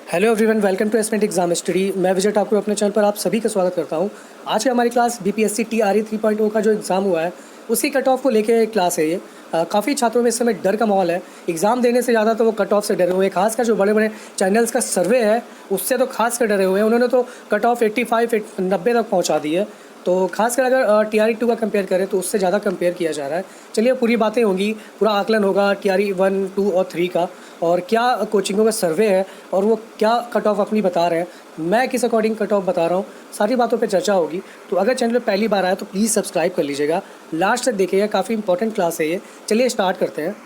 Hello everyone, welcome to assessment exam study. मैं विजय ठाकुर अपने channel पर आप सभी का स्वागत करता हूं। आज की हमारी क्लास बीपीएससी टीआरई 3.0 का जो एग्ज़ाम हुआ है उसी कट ऑफ को लेके क्लास है ये। काफ़ी छात्रों में इस समय डर का माहौल है। एग्ज़ाम देने से ज़्यादा तो वो कट ऑफ से डरे हुए हैं। खासकर जो बड़े बड़े चैनल्स का सर्वे है उससे तो खास कर डरे हुए हैं। उन्होंने तो कट ऑफ 85 90 तक पहुँचा दी है। तो खासकर अगर टीआरई 2 का कंपेयर करें तो उससे ज़्यादा कंपेयर किया जा रहा है। चलिए पूरी बातें होंगी, पूरा आकलन होगा टीआरई 1, 2 और 3 का, और क्या कोचिंगों का सर्वे है और वो क्या कट ऑफ अपनी बता रहे हैं, मैं किस अकॉर्डिंग कट ऑफ बता रहा हूँ, सारी बातों पे चर्चा होगी। तो अगर चैनल पे पहली बार आया तो प्लीज़ सब्सक्राइब कर लीजिएगा, लास्ट तक देखिएगा, काफ़ी इंपॉर्टेंट क्लास है ये। चलिए स्टार्ट करते हैं।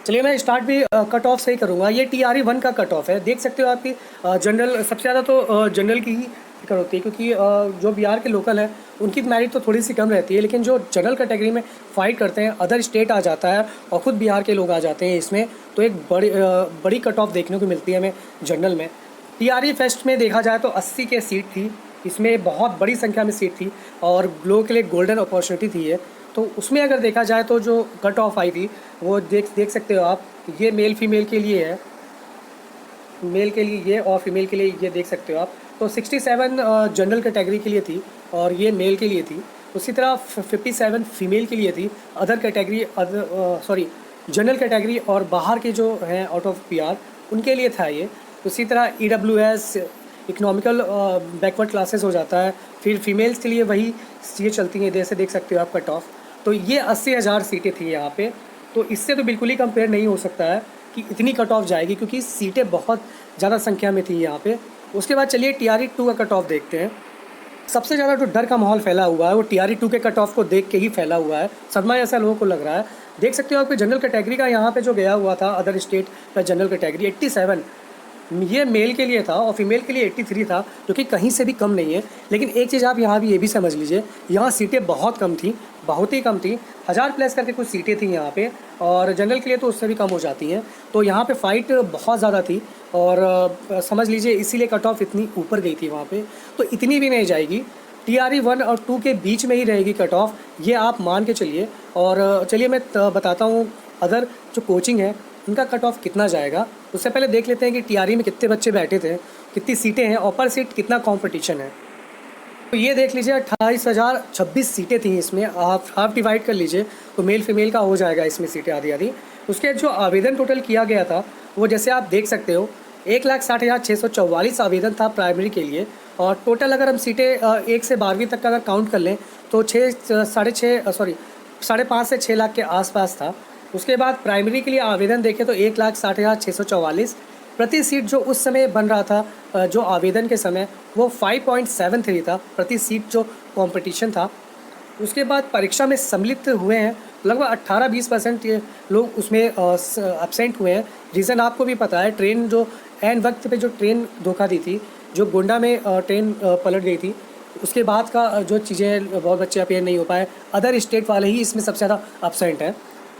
चलिए मैं स्टार्ट भी कट ऑफ से ही करूँगा। ये टीआरई 1 का कट ऑफ है, देख सकते हो आपकी जनरल सबसे ज़्यादा तो जनरल की ही फिक्र होती है, क्योंकि जो बिहार के लोकल हैं उनकी मेरिट तो थोड़ी सी कम रहती है, लेकिन जो जनरल कैटेगरी में फ़ाइट करते हैं अदर स्टेट आ जाता है और ख़ुद बिहार के लोग आ जाते हैं इसमें, तो एक बड़ी कट ऑफ देखने को मिलती है हमें जनरल में। टीआरई फेस्ट में देखा जाए तो 80 के सीट थी, इसमें बहुत बड़ी संख्या में सीट थी और लोगों के लिए गोल्डन अपॉर्चुनिटी थी ये। तो उसमें अगर देखा जाए तो जो कट ऑफ आई थी वो देख सकते हो आप, ये मेल फीमेल के लिए है, मेल के लिए ये और फीमेल के लिए ये देख सकते हो आप। तो 67 जनरल कैटेगरी के लिए थी और ये मेल के लिए थी। उसी तरह 57 फीमेल के लिए थी, अदर कैटेगरी जनरल कैटेगरी और बाहर के जो हैं आउट ऑफ पीआर उनके लिए था ये। उसी तरह ईडब्ल्यूएस इकोनॉमिकल बैकवर्ड क्लासेस हो जाता है। फिर फीमेल्स के लिए वही चीज़ें चलती हैं, जैसे देख सकते हो आप कट ऑफ। तो ये 80,000 सीटें थी यहाँ पे, तो इससे तो बिल्कुल ही कंपेयर नहीं हो सकता है कि इतनी कट ऑफ जाएगी, क्योंकि सीटें बहुत ज़्यादा संख्या में थी यहाँ पे। उसके बाद चलिए टीआरई 2 का कट ऑफ देखते हैं। सबसे ज़्यादा जो डर का माहौल फैला हुआ है वो टीआरई 2 के कट ऑफ को देख के ही फैला हुआ है। सदमा ऐसा लोगों को लग रहा है। देख सकते हो आपकी जनरल कैटेगरी का यहाँ पे जो गया हुआ था, अदर स्टेट का जनरल कैटेगरी 87 ये मेल के लिए था और फीमेल के लिए 83 था, जो कि कहीं से भी कम नहीं है। लेकिन एक चीज़ आप यहाँ भी ये भी समझ लीजिए, यहाँ सीटें बहुत कम थी, बहुत ही कम थी। 1000 प्लस करके कुछ सीटें थी यहाँ पे, और जनरल के लिए तो उससे भी कम हो जाती हैं। तो यहाँ पे फाइट बहुत ज़्यादा थी और समझ लीजिए इसीलिए कट ऑफ इतनी ऊपर गई थी वहाँ पे। तो इतनी भी नहीं जाएगी, टीआरई 1 और 2 के बीच में ही रहेगी कट ऑफ, ये आप मान के चलिए। और चलिए मैं बताता हूँ अदर जो कोचिंग है उनका कट ऑफ कितना जाएगा। उससे पहले देख लेते हैं कि टीआरई में कितने बच्चे बैठे थे, कितनी सीटें हैं और पर सीट कितना कंपटीशन है। तो ये देख लीजिए 28,026 सीटें थी इसमें। आप हाफ डिवाइड कर लीजिए तो मेल फीमेल का हो जाएगा इसमें सीटें आधी आधी। उसके जो आवेदन टोटल किया गया था वो जैसे आप देख सकते हो 1,60,644 आवेदन था प्राइमरी के लिए। और टोटल अगर हम सीटें 1 से 12वीं तक का अगर काउंट कर लें तो 5.5 से 6 लाख के आसपास था। उसके बाद प्राइमरी के लिए आवेदन देखें तो 1,60,644 प्रति सीट जो उस समय बन रहा था, जो आवेदन के समय वो 5.73 था प्रति सीट जो कंपटीशन था। उसके बाद परीक्षा में सम्मिलित हुए हैं लगभग 18-20% लोग उसमें एब्सेंट हुए हैं। रीज़न आपको भी पता है, ट्रेन जो एन वक्त पे जो ट्रेन धोखा दी थी, जो गोंडा में ट्रेन पलट गई थी, उसके बाद का जो चीज़ें बहुत बच्चे अपेयर नहीं हो पाए। अदर स्टेट वाले ही इसमें सबसे ज़्यादा एब्सेंट हैं।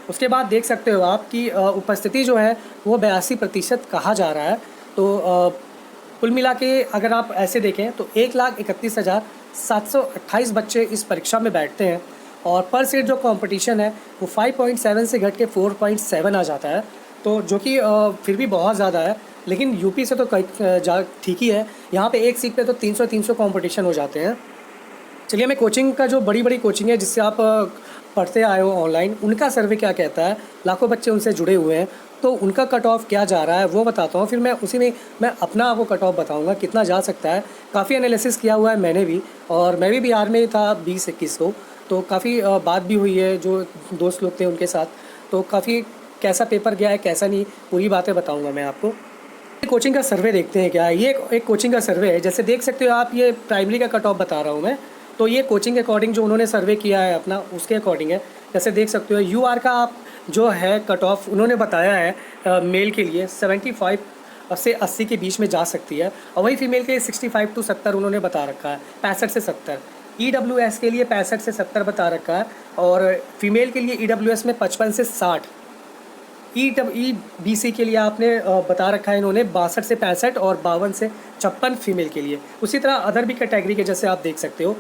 उसके बाद देख सकते हो आप कि उपस्थिति जो है वो 82% कहा जा रहा है। तो कुल मिला के अगर आप ऐसे देखें तो 1,31,728 बच्चे इस परीक्षा में बैठते हैं और पर सीट जो कंपटीशन है वो 5.7 से घट के 4.7 आ जाता है। तो जो कि फिर भी बहुत ज़्यादा है, लेकिन यूपी से तो ठीक ही है। यहाँ पे एक सीट पे तो 300 कंपटीशन हो जाते हैं। चलिए मैं कोचिंग का जो बड़ी बड़ी कोचिंग है जिससे आप पढ़ते आए हो ऑनलाइन, उनका सर्वे क्या कहता है, लाखों बच्चे उनसे जुड़े हुए हैं, तो उनका कट ऑफ क्या जा रहा है वो बताता हूँ। फिर मैं उसी में मैं अपना आपको कट ऑफ बताऊँगा कितना जा सकता है। काफ़ी एनालिसिस किया हुआ है मैंने भी, और मैं भी बिहार में था 2021 को, तो काफ़ी बात भी हुई है जो दोस्त लोग थे उनके साथ। तो काफ़ी कैसा पेपर गया है कैसा नहीं, पूरी बातें बताऊँगा मैं आपको। कोचिंग का सर्वे देखते हैं क्या है। ये एक कोचिंग का सर्वे है, जैसे देख सकते हो आप, ये प्राइमरी का कट ऑफ बता रहा हूँ मैं। तो ये कोचिंग के अकॉर्डिंग जो उन्होंने सर्वे किया है अपना, उसके अकॉर्डिंग है। जैसे देख सकते हो यूआर का आप जो है कट ऑफ उन्होंने बताया है मेल के लिए 75 से 80 के बीच में जा सकती है, और वही फीमेल के 65 to 70 उन्होंने बता रखा है, 65 से 70। ईडब्ल्यूएस के लिए 65 से 70 बता रखा है, और फीमेल के लिए ईडब्ल्यूएस में 55 से 60। ईबीसी के लिए आपने बता रखा है इन्होंने 62 से 65 और 52 से 56 फीमेल के लिए। उसी तरह अदर भी कैटेगरी के जैसे आप देख सकते हो,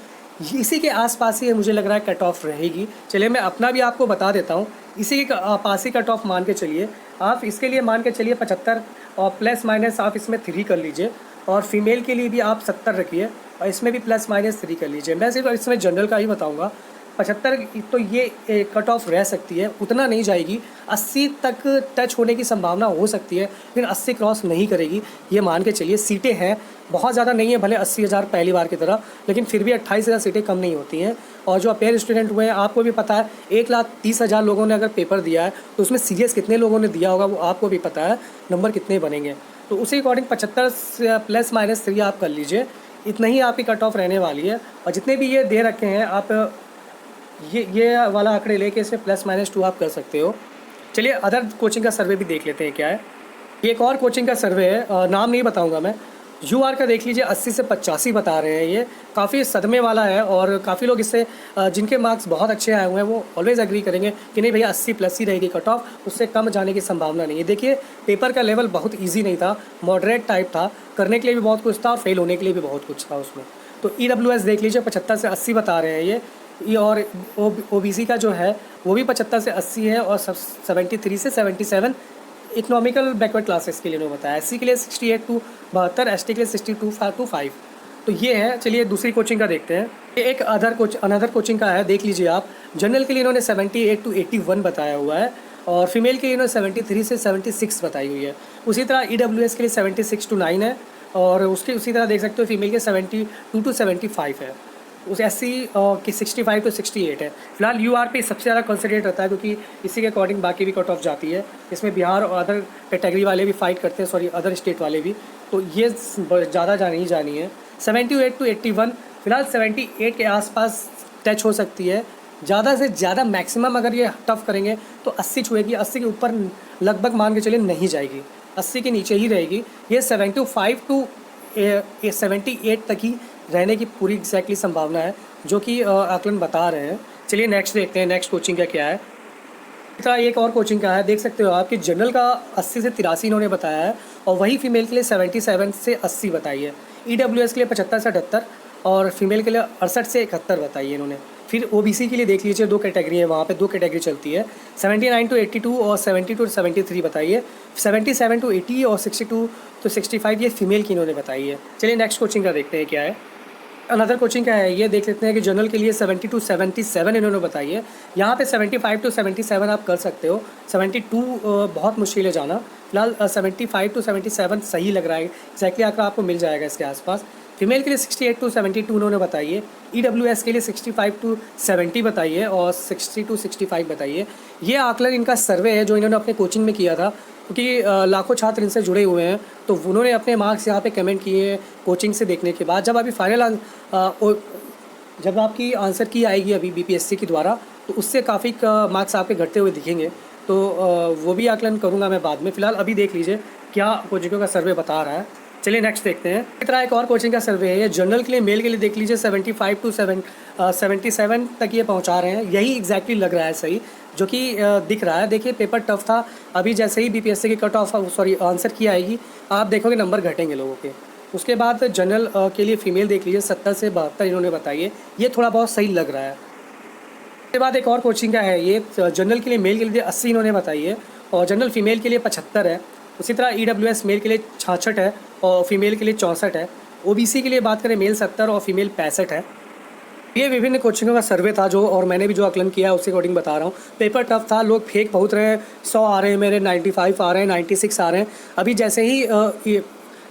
इसी के आसपास ही मुझे लग रहा है कट ऑफ रहेगी। चलिए मैं अपना भी आपको बता देता हूँ, इसी के पास ही कट ऑफ मान के चलिए आप। इसके लिए मान के चलिए 75 और प्लस माइनस आप इसमें 3 कर लीजिए, और फीमेल के लिए भी आप 70 रखिए और इसमें भी प्लस माइनस 3 कर लीजिए। मैं सिर्फ इसमें जनरल का ही बताऊँगा। 75 तो ये कट ऑफ रह सकती है, उतना नहीं जाएगी। 80 तक टच होने की संभावना हो सकती है, लेकिन 80 क्रॉस नहीं करेगी, ये मान के चलिए। सीटें हैं बहुत ज़्यादा नहीं है, भले 80,000 पहली बार की तरह, लेकिन फिर भी 28,000 सीटें कम नहीं होती हैं। और जो अपेयर स्टूडेंट हुए हैं, आपको भी पता है 1,30,000 लोगों ने अगर पेपर दिया है तो उसमें सीरियस कितने लोगों ने दिया होगा वो आपको भी पता है, नंबर कितने बनेंगे। तो उसी अकॉर्डिंग 75 से प्लस माइनस 3 आप कर लीजिए, इतना ही आपकी कट ऑफ रहने वाली है। और जितने भी ये दे रखे हैं आप ये वाला आंकड़े लेके इसे प्लस माइनस 2 आप कर सकते हो। चलिए अदर कोचिंग का सर्वे भी देख लेते हैं क्या है। ये एक और कोचिंग का सर्वे है, नाम नहीं बताऊंगा मैं। यूआर का देख लीजिए, 80 से 85 बता रहे हैं। ये काफ़ी सदमे वाला है और काफ़ी लोग इससे जिनके मार्क्स बहुत अच्छे आए हुए हैं वो ऑलवेज़ एग्री करेंगे कि नहीं भैया 80 प्लस ही रहेगी कट ऑफ, उससे कम जाने की संभावना नहीं है। देखिए पेपर का लेवल बहुत ईजी नहीं था, मॉडरेट टाइप था, करने के लिए भी बहुत कुछ था और फेल होने के लिए भी बहुत कुछ था उसमें। तो EWS देख लीजिए, 75 से 80 बता रहे हैं ये और OBC का जो है वो भी 75 से 80 है और 73 से 77 इकोनॉमिकल बैकवर्ड क्लासेस के लिए उन्होंने बताया। SC के लिए 68 टू 72, ST के लिए 62 टू 5। तो ये है। चलिए दूसरी कोचिंग का देखते हैं। ये एक अनदर कोचिंग का है, देख लीजिए आप। जनरल के लिए इन्होंने 78 टू 81 बताया हुआ है और फीमेल के लिए इन्होंने 73 से 76 बताई हुई है। उसी तरह EWS के लिए 76 टू 9 है और उसी तरह देख सकते हो फीमेल के 72 टू 75 है। उस SC की 65 टू 68 है। फिलहाल UR पे सबसे ज़्यादा कंसंट्रेट रहता है क्योंकि इसी के अकॉर्डिंग बाकी भी कट ऑफ जाती है। इसमें बिहार और अदर कैटेगरी वाले भी फाइट करते हैं, सॉरी अदर स्टेट वाले भी, तो ये ज़्यादा जानी है। 78 टू 81, फिलहाल 78 के आसपास टच हो सकती है। ज़्यादा से ज़्यादा मैक्सिमम अगर ये टफ करेंगे तो 80 छुएगी, 80 के ऊपर लगभग मान के चलिए नहीं जाएगी, 80 के नीचे ही रहेगी। ये 75 टू 78 तक ही रहने की पूरी एग्जैक्टली संभावना है, जो कि आकलन बता रहे हैं। चलिए नेक्स्ट देखते हैं, नेक्स्ट कोचिंग का क्या है। इतना एक और कोचिंग का है, देख सकते हो आप कि जनरल का 80 से 83 इन्होंने बताया है और वही फीमेल के लिए 77 से 80 बताई है। EWS के लिए 75 से 78 और फीमेल के लिए 68 से 71 बताई है इन्होंने। फिर OBC के लिए देख लीजिए, 2 कैटेगरी है, वहाँ पे 2 कैटेगरी चलती है। 79 टू 82 और 70 टू 73 बताई है। 77 टू 80 और 62 टू 65 ये फीमेल की इन्होंने बताई है। चलिए नेक्स्ट कोचिंग का देखते हैं क्या है। अनदर कोचिंग का है, ये देख लेते हैं कि जनरल के लिए 70 टू 77 इन्होंने बताई है। यहाँ पे 75 टू 77 आप कर सकते हो, 72 बहुत मुश्किल है जाना। फिलहाल 75 टू 77 सही लग रहा है, एक्जैक्टली आंकड़ा आपको मिल जाएगा इसके आसपास। फीमेल के लिए 68 टू 72 उन्होंने बताई है। EWS के लिए 65 टू 70 बताई है और 60 टू 65 बताई है। ये आकलन इनका सर्वे है जो इन्होंने अपने कोचिंग में किया था, क्योंकि लाखों छात्र इनसे जुड़े हुए हैं, तो उन्होंने अपने मार्क्स यहाँ पे कमेंट किए हैं कोचिंग से देखने के बाद। जब अभी फाइनल जब आपकी आंसर की आएगी अभी BPSC के द्वारा, तो उससे काफ़ी मार्क्स आपके घटते हुए दिखेंगे, तो वो भी आकलन करूँगा मैं बाद में। फ़िलहाल अभी देख लीजिए क्या कोचिंगों का सर्वे बता रहा है। चलिए नेक्स्ट देखते हैं। इस तरह एक और कोचिंग का सर्वे है, ये जनरल के लिए मेल के लिए देख लीजिए, 75 टू 77 तक ये पहुंचा रहे हैं। यही एग्जैक्टली लग रहा है सही, जो कि दिख रहा है। देखिए पेपर टफ था, अभी जैसे ही BPSC की कट ऑफ आंसर की आएगी आप देखोगे नंबर घटेंगे लोगों के। उसके बाद जनरल के लिए फ़ीमेल देख लीजिए, 70 से 72 इन्होंने बताई है, ये थोड़ा बहुत सही लग रहा है। उसके बाद एक और कोचिंग का है, ये जनरल के लिए मेल के लिए 80 इन्होंने बताई है और जनरल फीमेल के लिए 75 है। उसी तरह EWS मेल के लिए 66 है और फीमेल के लिए 64 है। OBC के लिए बात करें मेल 70 और फीमेल 65 है। ये विभिन्न कोचिंगों का सर्वे था जो, और मैंने भी जो आकलन किया है उसी अकॉर्डिंग बता रहा हूँ। पेपर टफ था, लोग फेक बहुत रहे हैं, 100 आ रहे हैं मेरे, 95 आ रहे हैं, 96 आ रहे हैं। अभी जैसे ही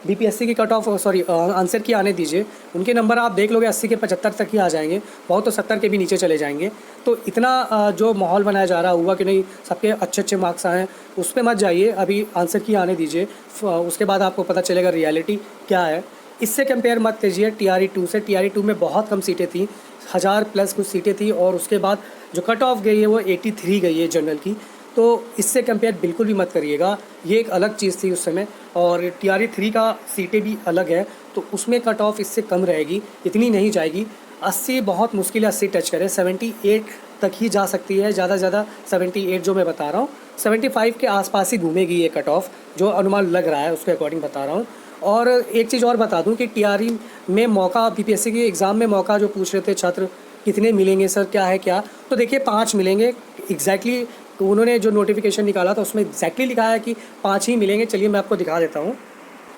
BPSC की कट ऑफ आंसर की आने दीजिए, उनके नंबर आप देख लोगे 80 के 75 तक ही आ जाएंगे, बहुत तो 70 के भी नीचे चले जाएंगे। तो इतना जो माहौल बनाया जा रहा हुआ कि नहीं सबके अच्छे अच्छे मार्क्स आए हैं, उस पर मत जाइए, अभी आंसर की आने दीजिए, उसके बाद आपको पता चलेगा रियलिटी क्या है। इससे कंपेयर मत कीजिए TRE 2 से। TRE 2 में बहुत कम सीटें थी, 1000 प्लस कुछ सीटें थी और उसके बाद जो कट ऑफ गई है वो 83 गई है जनरल की। तो इससे कंपेयर बिल्कुल भी मत करिएगा, ये एक अलग चीज़ थी उस समय। और TRE 3 का सीटें भी अलग है, तो उसमें कट ऑफ इससे कम रहेगी, इतनी नहीं जाएगी। 80 बहुत मुश्किल है 80 टच करें, 78 तक ही जा सकती है, ज़्यादा से ज़्यादा 78 जो मैं बता रहा हूँ, 75 के आसपास ही घूमेगी ये कट ऑफ, जो अनुमान लग रहा है उसके अकॉर्डिंग बता रहा हूँ। और एक चीज़ और बता दूं कि TRE में मौका, BPSC के एग्ज़ाम में मौका जो पूछ रहे थे छात्र कितने मिलेंगे सर, क्या है क्या, तो देखिए 5 मिलेंगे, एग्जैक्टली तो उन्होंने जो नोटिफिकेशन निकाला था उसमें एग्जैक्टली लिखा है कि 5 ही मिलेंगे। चलिए मैं आपको दिखा देता हूँ।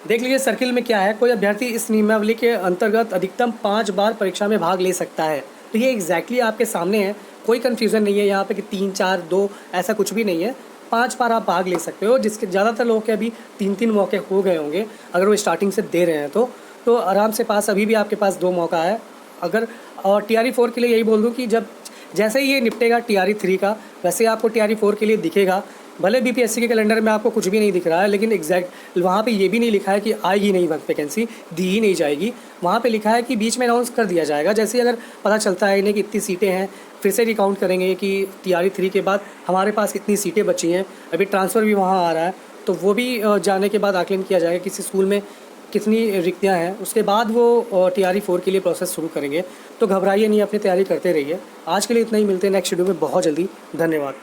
देख लीजिए सर्किल में क्या है, कोई अभ्यर्थी इस नियमावली के अंतर्गत अधिकतम 5 बार परीक्षा में भाग ले सकता है। तो ये एग्जैक्टली आपके सामने है, कोई कन्फ्यूज़न नहीं है यहाँ पे कि 3, 4, 2 ऐसा कुछ भी नहीं है। 5 बार आप भाग ले सकते हो, जिसके ज़्यादातर लोगों के अभी 3-3 मौके हो गए होंगे अगर वो स्टार्टिंग से दे रहे हैं तो आराम से पास अभी भी आपके पास 2 मौका है। अगर और TRE 4 के लिए यही बोल दूँ कि जब जैसे ही ये निपटेगा TRE 3 का, वैसे ही आपको TRE 4 के लिए दिखेगा। भले BPSC के कैलेंडर में आपको कुछ भी नहीं दिख रहा है, लेकिन एग्जैक्ट वहाँ पे ये भी नहीं लिखा है कि आएगी नहीं वैकेंसी, दी ही नहीं जाएगी। वहाँ पे लिखा है कि बीच में अनाउंस कर दिया जाएगा। जैसे अगर पता चलता है इन्हें कि इतनी सीटें हैं, फिर से रिकाउंट करेंगे कि TRE 3 के बाद हमारे पास इतनी सीटें बची हैं, अभी ट्रांसफ़र भी वहाँ आ रहा है, तो वो भी जाने के बाद आकलन किया जाएगा किसी स्कूल में कितनी रिक्तियाँ हैं। उसके बाद वो TRE 4 के लिए प्रोसेस शुरू करेंगे। तो घबराइए नहीं, अपनी तैयारी करते रहिए। आज के लिए इतना ही, मिलते हैं नेक्स्ट वीडियो में बहुत जल्दी। धन्यवाद।